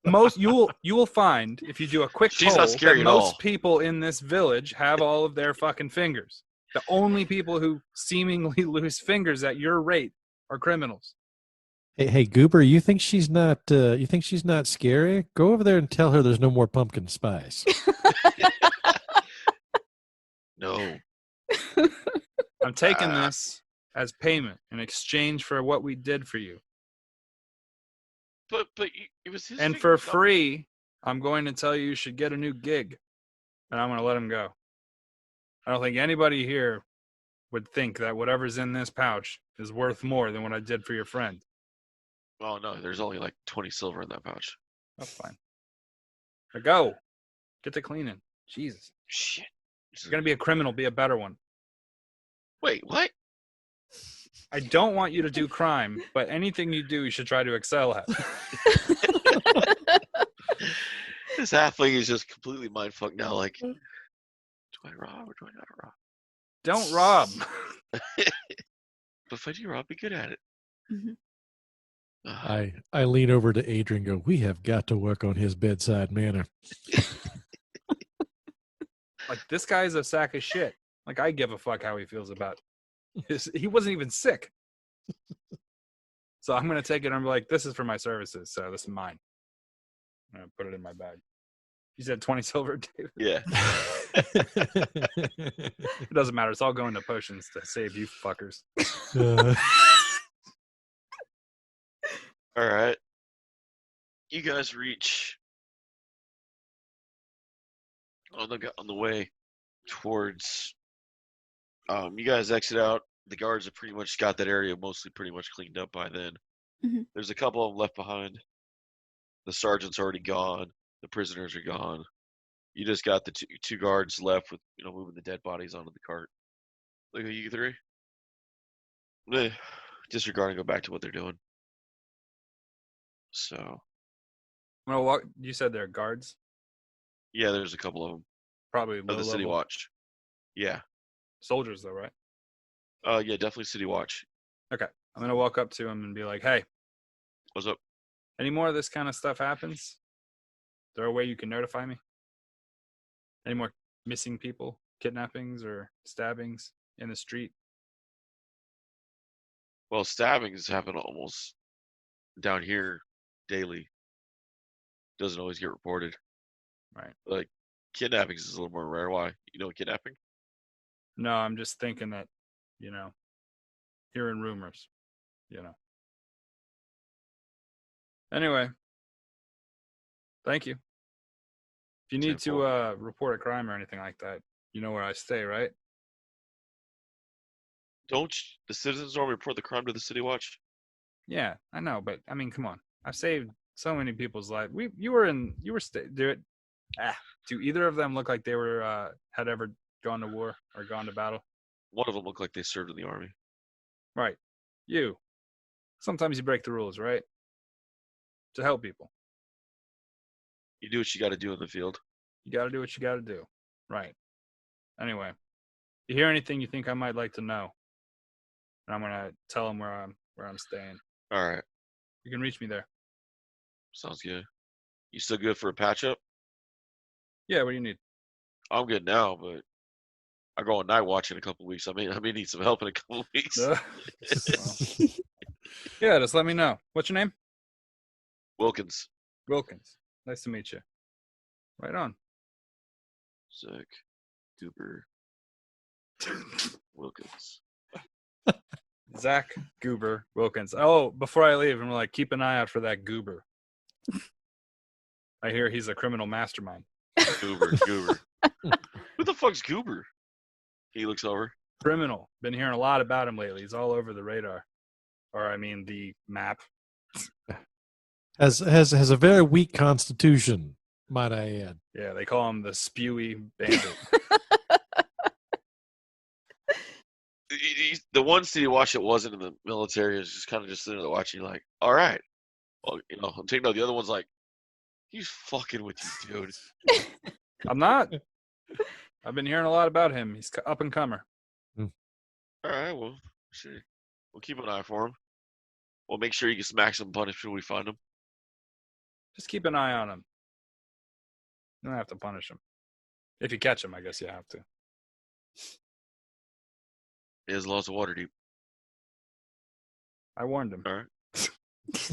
Most you will find if you do a quick She's poll not scary that at most all. people in this village have all of their fucking fingers. The only people who seemingly lose fingers at your rate are criminals. Hey, Goober, you think she's not? You think she's not scary? Go over there and tell her there's no more pumpkin spice. No. I'm taking this as payment in exchange for what we did for you. But it was his. And for free, I'm going to tell you should get a new gig. And I'm going to let him go. I don't think anybody here would think that whatever's in this pouch is worth more than what I did for your friend. Oh no, there's only like 20 silver in that pouch. That's fine. Now go. Get to cleaning. Jesus. Shit. If you're going to be a criminal, be a better one. Wait, what? I don't want you to do crime, but anything you do, you should try to excel at. This halfling is just completely mindfucked now. Like, do I rob or do I not rob? Don't rob. But if I do rob, be good at it. Mhm. I lean over to Adrian and go, we have got to work on his bedside manner. Like, this guy's a sack of shit. Like, I give a fuck how he feels about it. He wasn't even sick. So I'm going to take it and I'm like, this is for my services, so this is mine. I'm going to put it in my bag. You said 20 silver, David? Yeah. It doesn't matter. It's all going to potions to save you fuckers. All right. You guys reach on the way towards. You guys exit out. The guards have pretty much got that area mostly pretty much cleaned up by then. Mhm. There's a couple of them left behind. The sergeant's already gone. The prisoners are gone. You just got the two guards left with moving the dead bodies onto the cart. Look at you three. Disregarding, go back to what they're doing. So I'm gonna walk. You said they're guards? yeah, there's a couple of them Probably of low the city level. watch. Yeah. Soldiers, though, right? Yeah, definitely city watch. Okay. I'm going to walk up to him and be like, hey, What's up? any more of this kind of stuff happens? Is there a way you can notify me? Any more missing people, kidnappings, or stabbings in the street? Well, stabbings happen almost down here daily. Doesn't always get reported. Right. Like kidnappings is a little more rare. Why? You know kidnapping? No, I'm just thinking that, hearing rumors, Anyway, thank you. If you need to report a crime or anything like that, you know where I stay, right? Don't the citizens normally report the crime to the city watch? Yeah, I know, but I mean, come on. I've saved so many people's lives. Do either of them look like they were had ever gone to war or gone to battle? One of them looked like they served in the army. Right. You. Sometimes you break the rules, right? To help people. You do what you got to do in the field. You got to do what you got to do. Right. Anyway, you hear anything you think I might like to know, and I'm gonna tell them where I'm staying. All right. You can reach me there. Sounds good. You still good for a patch up? Yeah. What do you need? I'm good now, but I go on night watch in a couple weeks. I may need some help in a couple weeks. Well, yeah. Just let me know. What's your name? Wilkins. Wilkins. Nice to meet you. Right on. Sick. Goober. Wilkins. Zach Goober Wilkins. Oh, before I leave, I'm like, keep an eye out for that Goober. I hear he's a criminal mastermind. Goober. Who the fuck's Goober? He looks over. Criminal. Been hearing a lot about him lately. He's all over the radar. Or I mean the map. Has a very weak constitution, might I add. Yeah, they call him the Spewy Bandit. The one city watch that wasn't in the military is just kind of just sitting there watching, like, all right. Well, I'm taking out the other one's like, he's fucking with you, dude. I'm not. I've been hearing a lot about him. He's up and comer. All right, well, shit. We'll keep an eye for him. We'll make sure he gets maximum punishment when we find him. Just keep an eye on him. You don't have to punish him. If you catch him, I guess you have to. He has lots of water deep. I warned him. All right.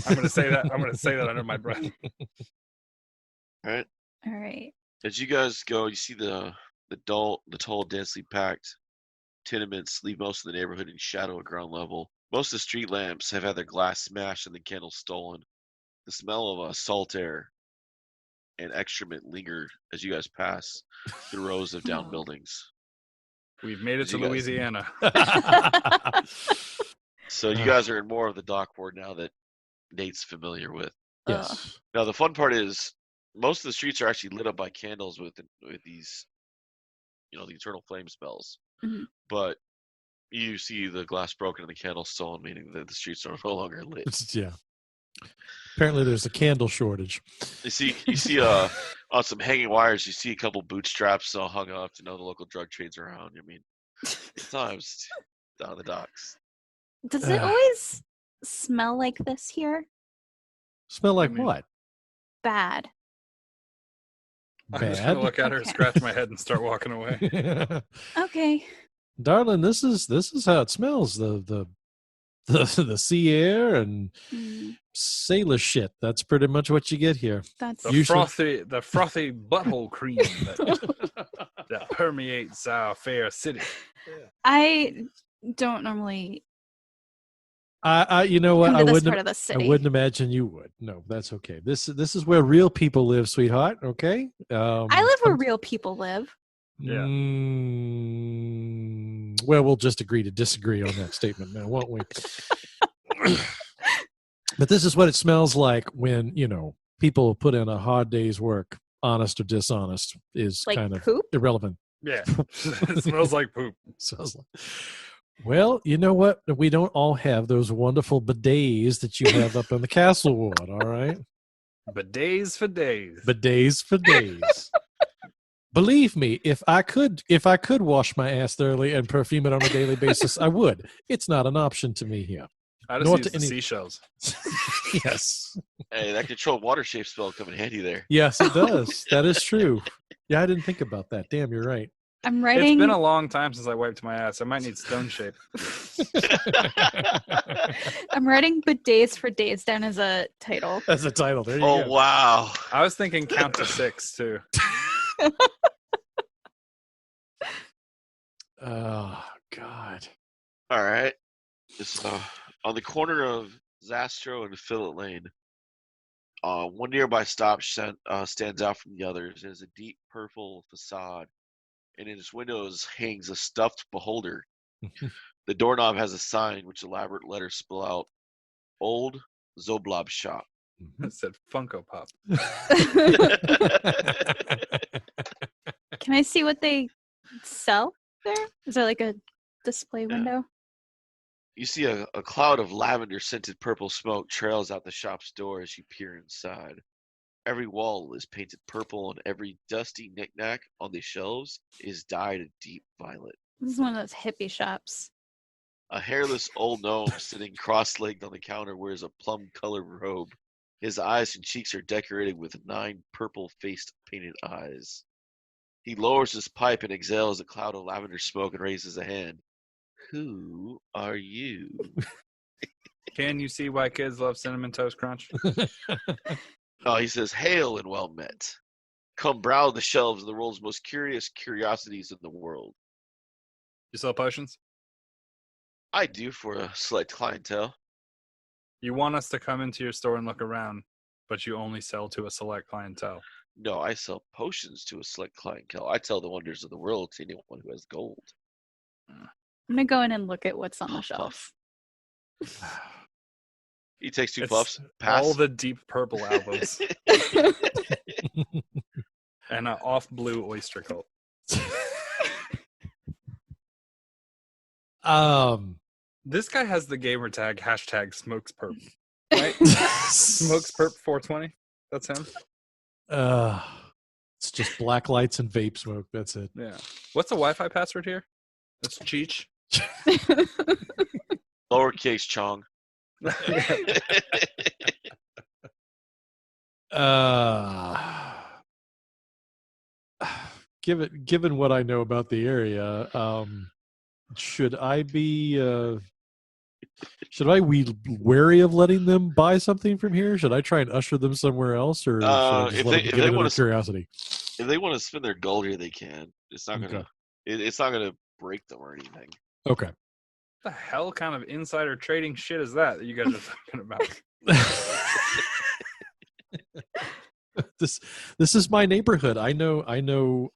I'm gonna say that. I'm gonna say that under my breath. All right. All right. As you guys go, you see the tall, densely packed tenements leave most of the neighborhood in shadow at ground level. Most of the street lamps have had their glass smashed and the candles stolen. The smell of salt air and excrement linger as you guys pass through rows of down buildings. We've made it As to you guys- Louisiana. So you guys are in more of the dock ward now that Nate's familiar with. Yes. Now the fun part is most of the streets are actually lit up by candles with these, the eternal flame spells. Mhm. But you see the glass broken and the candles stolen, meaning that the streets are no longer lit. Yeah. Apparently, there's a candle shortage. You see on some hanging wires, you see a couple bootstraps all hung up to know the local drug trade's around. I mean, good times down the docks. Does it always smell like this here? Smell like I mean- what? Bad. I'm just gonna Bad? look at her, Okay. scratch my head, and start walking away. Okay. Darling, this is how it smells. The sea air and Mm, sailor shit. That's pretty much what you get here. that's The Usually- frothy butthole cream that permeates our fair city. I don't normally I you know what? come I to this wouldn't part of the I city. wouldn't imagine you would. No, that's okay. This is where real people live, sweetheart. Okay. I live where real people live. Yeah. Well, we'll just agree to disagree on that statement now, won't we? But this is what it smells like when, people put in a hard day's work, honest or dishonest, is Like kind of poop? irrelevant. Yeah, it smells like poop. Sounds like. Well, you know what? We don't all have those wonderful bidets that you have up in the castle ward, all right? Bidets for days. Bidets for days. Believe me, if I could wash my ass thoroughly and perfume it on a daily basis, I would. It's not an option to me here. I nor just to use the any- seashells. Yes. Hey, that controlled water shape spell come in handy there. Yes, it does. That is true. Yeah, I didn't think about that. Damn, you're right. I'm It's writing. been a long time since I wiped my ass. I might need stone shape. I'm writing bidets for days down as a title. That's the title. There you Oh go. wow! I was thinking count to 6 too. Oh, God. All right, this on the corner of Zastro and Fillet Lane. One nearby stop stands out from the others. It has a deep purple facade, and in its windows hangs a stuffed beholder. The doorknob has a sign which elaborate letters spell out "Old Zoblob Shop." It said Funko Pop. Can I see what they sell there? Is there like a display window? You see a cloud of lavender-scented purple smoke trails out the shop's door as you peer inside. Every wall is painted purple, and every dusty knickknack on the shelves is dyed a deep violet. This is one of those hippie shops. A hairless old gnome sitting cross-legged on the counter wears a plum-colored robe. His eyes and cheeks are decorated with 9 purple-faced painted eyes. He lowers his pipe and exhales a cloud of lavender smoke and raises a hand. Who are you? Can you see why kids love Cinnamon Toast Crunch? Oh, he says, "Hail and well met. Come browse the shelves of the world's most curious curiosities in the world." You sell potions? I do for a select clientele. You want us to come into your store and look around, but you only sell to a select clientele. No, I sell potions to a select clientele. I tell the wonders of the world to anyone who has gold. I'm gonna go in and look at what's on the Puff, shelf. He takes 2 It's puffs. Pass. all the Deep Purple albums and an off blue oyster cult. This guy has the gamer tag #SmokesPerp. Right? SmokesPerp 420. That's him. It's just black lights and vape smoke. That's it. Yeah. What's the Wi-Fi password here? That's Cheech. Lowercase Chong. Given what I know about the area, should I be wary of letting them buy something from here? Should I try and usher them somewhere else, or should I just let them get into their curiosity? If they want to spend their gold here, they can. It's not gonna. Okay. It's not gonna break them or anything. Okay. What the hell kind of insider trading shit is that you guys are talking about? This is my neighborhood. I know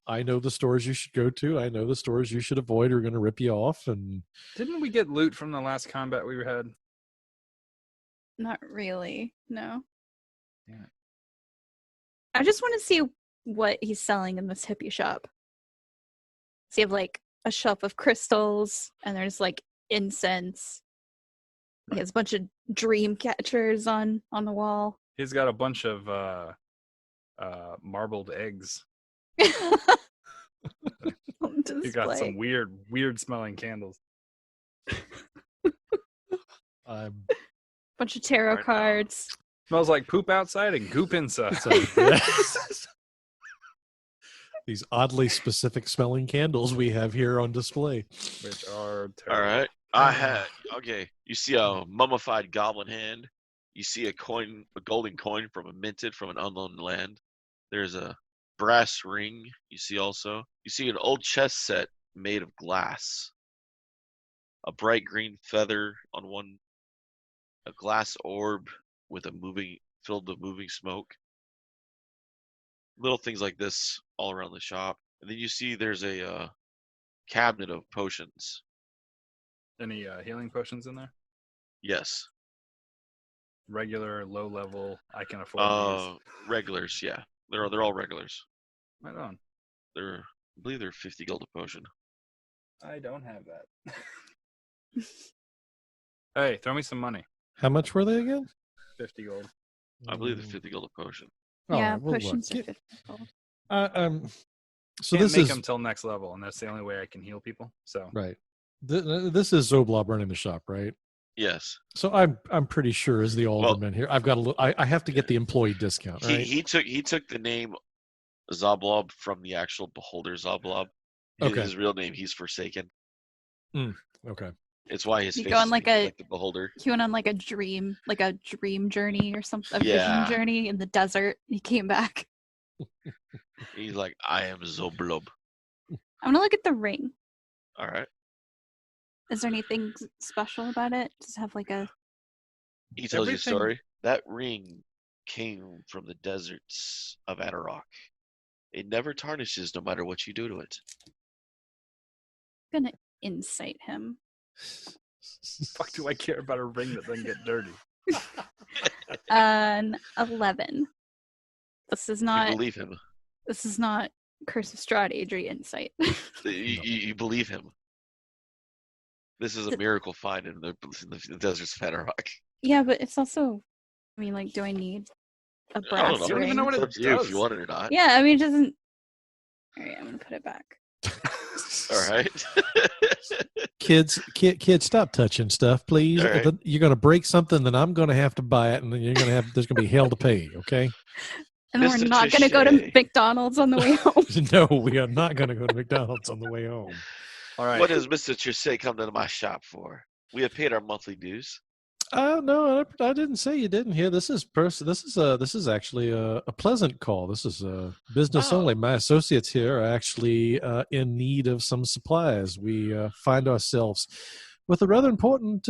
the stores you should go to. I know the stores you should avoid are going to rip you off. And Didn't we get loot from the last combat we had? Not really. No. Yeah. I just want to see what he's selling in this hippie shop. So you have like a shelf of crystals, and there's like incense. He has a bunch of dream catchers on the wall. He's got a bunch of marbled eggs. On He got display. some weird smelling candles. Bunch of tarot Right now. cards. Smells like poop outside and goop inside. these oddly specific smelling candles we have here on display. Which are terrible. All right. I had okay. You see a mummified goblin hand. You see a golden coin from a minted from an unknown land. There's a brass ring. You see an old chess set made of glass. A bright green feather on one. A glass orb with filled with moving smoke. Little things like this all around the shop. And then you see there's a cabinet of potions. Any healing potions in there? Yes. Regular, low level. I can afford these. Regulars, yeah. They're all regulars. Right on. I believe they're 50 gold a potion. I don't have that. Hey, throw me some money. How much were they again? 50 gold. I believe they're 50 gold a potion. All Yeah, right, we'll look. potions are 50 gold. So Can't this make is them till next level, and that's the only way I can heal people. So right. This is Zoblob running the shop, right? Yes. So I'm pretty sure as the alderman here, I've got I have to get the employee discount, right? He took the name Zoblob from the actual beholder Zoblob. Okay. His real name, he's Forsaken. Okay. It's why his You face go on is like like the beholder. He went on like a dream journey or something, a Yeah. vision journey in the desert. He came back. He's like, I am Zoblob. I'm gonna look at the ring. All right. Is there anything special about it? Does it have like a He tells you a Everything- story. That ring came from the deserts of Adarok. It never tarnishes no matter what you do to it. I'm gonna insight him? fuck do I care about a ring that doesn't get dirty? An 11. This is You not believe him. Curse of Strahd Adri insight. You believe him. This is a miracle find in the deserts of Adarok. Yeah, but it's also, I mean, like, do I need a I brass don't know. You don't even ring? know what It's it up to you if does. you want it or not. Yeah, I mean, it doesn't. All right, I'm gonna put it back. All right. Kids, stop touching stuff, please. All right. You're going to break something, then I'm going to have to buy it, and then there's going to be hell to pay. Okay? And we're Mr. not gonna go to Trichet. McDonald's on the way home. No, we are not going to go to McDonald's on the way home. All right. What does Mr. Trichet come to my shop for? We have paid our monthly dues. No, I didn't say you didn't hear. This is actually a pleasant call. This is business Oh. only. My associates here are actually in need of some supplies. We find ourselves with a rather important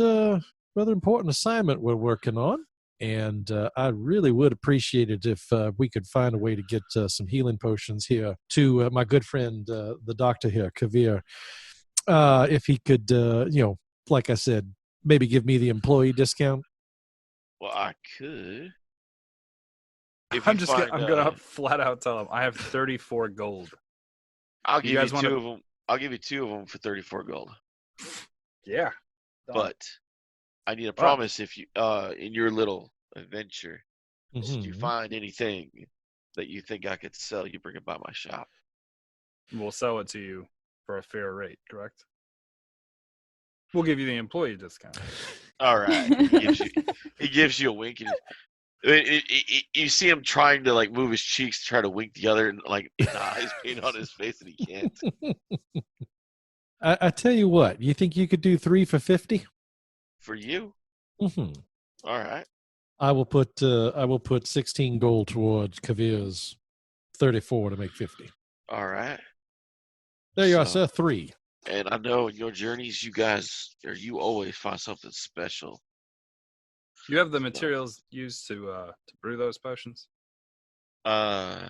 assignment we're working on, and I really would appreciate it if we could find a way to get some healing potions here to my good friend, the doctor here, Kavir. If he could, like I said, maybe give me the employee discount. Well, I could. If I'm you just find, I'm gonna flat out tell him I have 34 gold. I'll you give guys you wanna- two of them. I'll give you two of them for 34 gold. Yeah. Done. But I need a promise if you in your little adventure, if you Mhm. find anything that you think I could sell, you bring it by my shop. We'll sell it to you for a fair rate, correct? We'll give you the employee discount. All right. He gives you a wink, and you see him trying to like move his cheeks to try to wink the other, and like an eye's paint on his face, and he can't. I tell you what, you think you could do 3 for 50? For you, Mm-hmm. all right. I will put 16 gold towards Kavir's 34 to make 50. All right. There you are, So- sir. 3. And I know in your journeys, you always find something special. You have the materials used to brew those potions? No,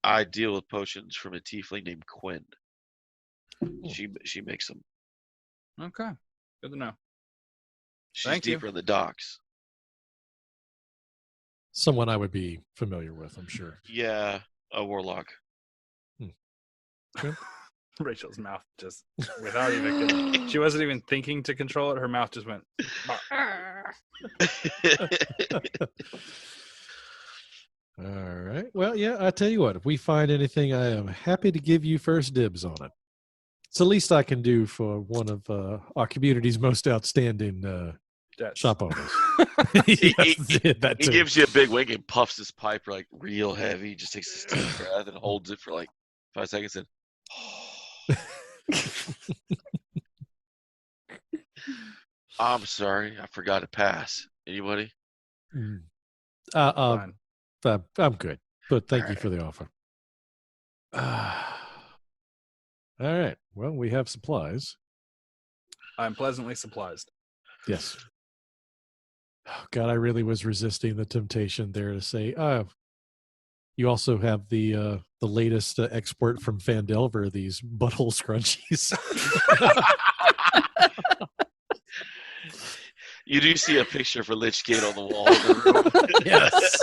I deal with potions from a tiefling named Quinn. She makes them. Okay. Good to know. She's Thank you. deeper in the docks. Someone I would be familiar with, I'm sure. Yeah, a warlock. Rachel's mouth just, without even, she wasn't even thinking to control it. Her mouth just went. All right. Well, yeah, I tell you what, if we find anything, I am happy to give you first dibs on it. It's the least I can do for one of our community's most outstanding That's- shop owners. He That too. gives you a big wink and puffs his pipe like real heavy. Just takes a deep breath and holds it for like 5 seconds. And I'm sorry, I forgot to pass. Anybody? I'm good, but thank All you right. for the offer. All right. Well, we have supplies. I'm pleasantly surprised. Yes. Oh, God, I really was resisting the temptation there to say, you also have the latest export from Fandelver, these butthole scrunchies. You do see a picture for Lichgate on the wall of the room. Yes.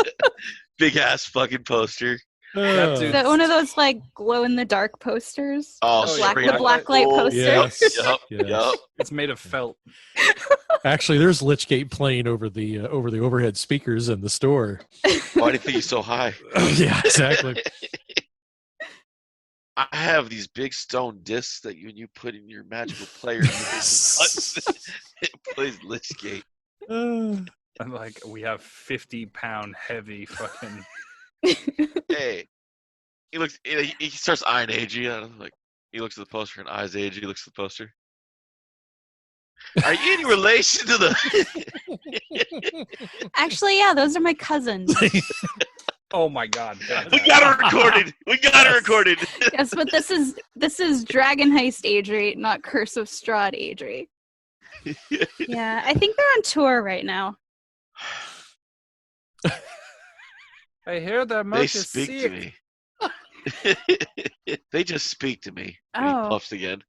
Big ass fucking poster. That dude- Is that one of those like glow in the dark posters? Oh, the yeah, black, the black light Oh, poster. yes. Yup, Yes. yup. It's made of felt. Actually, there's Lichgate playing over the overhead speakers in the store. Why do you think he's so high? Yeah, exactly. I have these big stone discs that you put in your magical player. It plays Lichgate. I'm like, we have 50-pound heavy fucking. Hey, he starts eyeing AG. I'm like, he looks at the poster and eyes AG. He looks at the poster. Are you any relation to the? Actually, yeah, those are my cousins. Oh my god. We got it recorded. We got it recorded. Yes, but this is Dragon Heist Adri, not Curse of Strahd Adri. Yeah, I think they're on tour right now. I hear their They merch is speak to sick. me. They just speak to me. And he Oh. puffs again.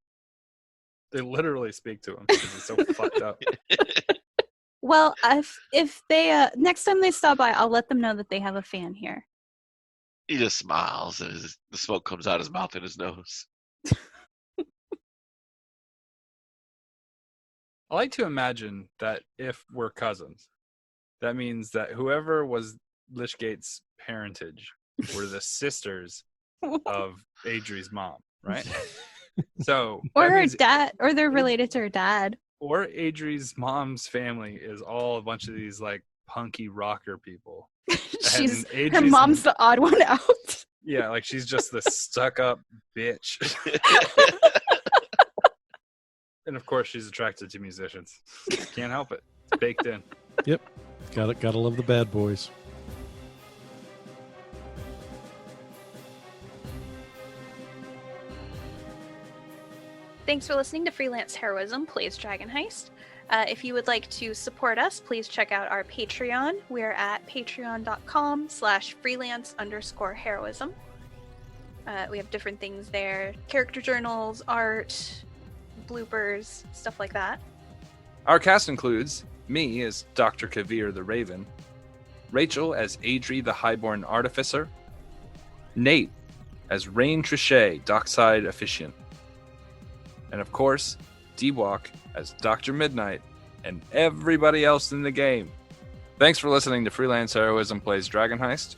They literally speak to him because he's so fucked up. Well, if they next time they stop by, I'll let them know that they have a fan here. He just smiles and the smoke comes out his mouth and his nose. I like to imagine that if we're cousins, that means that whoever was Lichgate's parentage were the sisters of Adri's mom, right? So Or that her means- dad, or they're related to her dad. or Adri's mom's family is all a bunch of these like punky rocker people. She's And her Adri's- mom's the odd one out. Yeah, like she's just this stuck-up bitch. And of course, she's attracted to musicians. Can't help it. It's baked in. Gotta love the bad boys. Thanks for listening to Freelance Heroism Plays Dragon Heist. If you would like to support us, please check out our Patreon. We're at patreon.com/freelance_heroism. We have different things there. Character journals, art, bloopers, stuff like that. Our cast includes me as Dr. Kavir the Raven, Rachel as Adri the Highborn Artificer, Nate as Rain Trichet, Dockside Officiant, and of course, D-Walk as Dr. Midnight, and everybody else in the game. Thanks for listening to Freelance Heroism Plays Dragon Heist,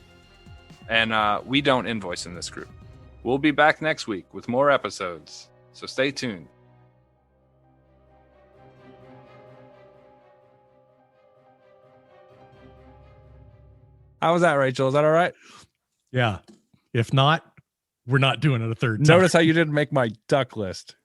and we don't invoice in this group. We'll be back next week with more episodes, so stay tuned. How was that, Rachel? Is that all right? Yeah. If not, we're not doing it a third time. Notice how you didn't make my duck list.